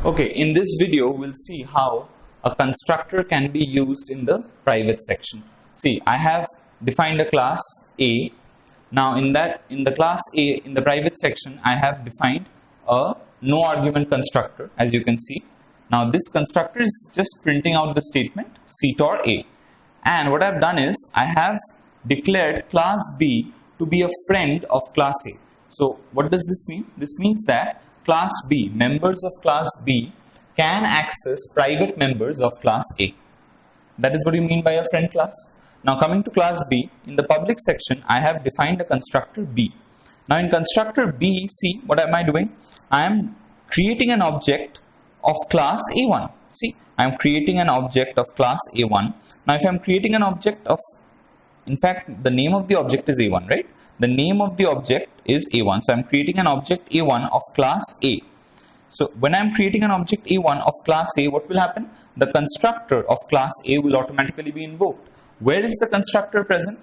Okay, in this video we'll see how a constructor can be used in the private section. See, I have defined a class A. Now in the class A, in the private section, I have defined a no argument constructor, as you can see. Now this constructor is just printing out the statement CTOR A. And what I've done is I have declared class B to be a friend of class A. So what does this mean? This means that class B, members of class B can access private members of class A. That is what you mean by a friend class. Now coming to class B, in the public section, I have defined a constructor B. Now in constructor B, see what am I doing? I am creating an object of class A1. See, I am creating an object of class A1. Now if I am creating an object of, in fact, the name of the object is A1, right? The name of the object is A1. So I am creating an object A1 of class A. So when I am creating an object A1 of class A, what will happen? The constructor of class A will automatically be invoked. Where is the constructor present?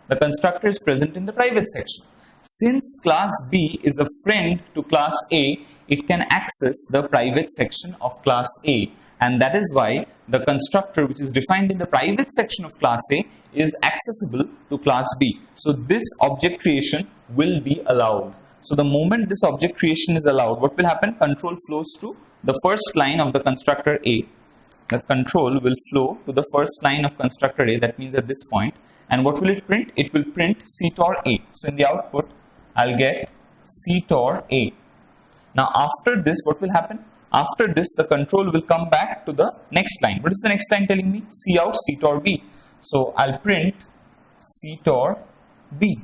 The constructor is present in the private section. Since class B is a friend to class A, it can access the private section of class A. And that is why the constructor, which is defined in the private section of class A, is accessible to class B. So this object creation will be allowed. So the moment this object creation is allowed, what will happen? Control flows to the first line of the constructor A. The control will flow to the first line of constructor A, that means at this point. And what will it print? It will print CTOR A. So in the output, I'll get CTOR A. Now after this, what will happen? After this, the control will come back to the next line. What is the next line telling me? Cout CTOR B. So I'll print CTOR B.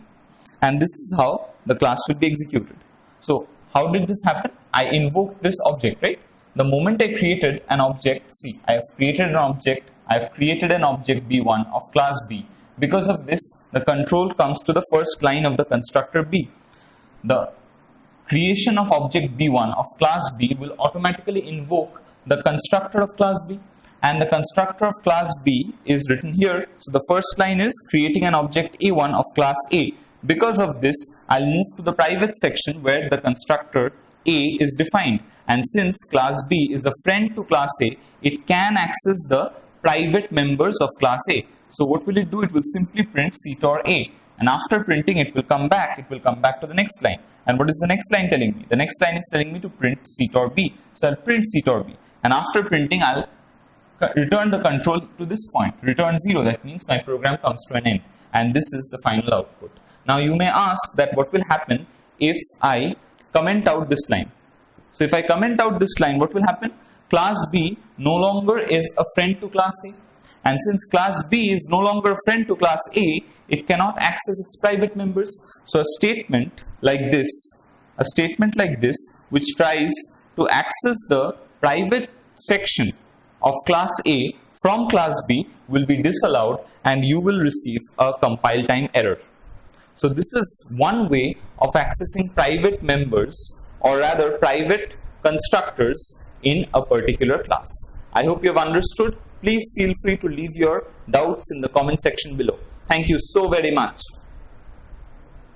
And this is how the class will be executed. So how did this happen? I invoked this object, right? The moment I created an object, see, I have created an object B1 of class B. Because of this, the control comes to the first line of the constructor B. The creation of object B1 of class B will automatically invoke the constructor of class B. And the constructor of class B is written here. So the first line is creating an object A1 of class A. Because of this, I'll move to the private section where the constructor A is defined. And since class B is a friend to class A, it can access the private members of class A. So what will it do? It will simply print CTOR A. And after printing, it will come back to the next line. And what is the next line telling me? The next line is telling me to print CTOR B. So I'll print CTOR B. And after printing, I'll return the control to this point, return 0. That means my program comes to an end. And this is the final output. Now you may ask that what will happen if I comment out this line. So if I comment out this line, what will happen? Class B no longer is a friend to class A. And since class B is no longer a friend to class A, it cannot access its private members. So a statement like this, which tries to access the private section of class A from class B will be disallowed and you will receive a compile time error. So this is one way of accessing private members, or rather private constructors in a particular class. I hope you have understood. Please feel free to leave your doubts in the comment section below. Thank you so very much.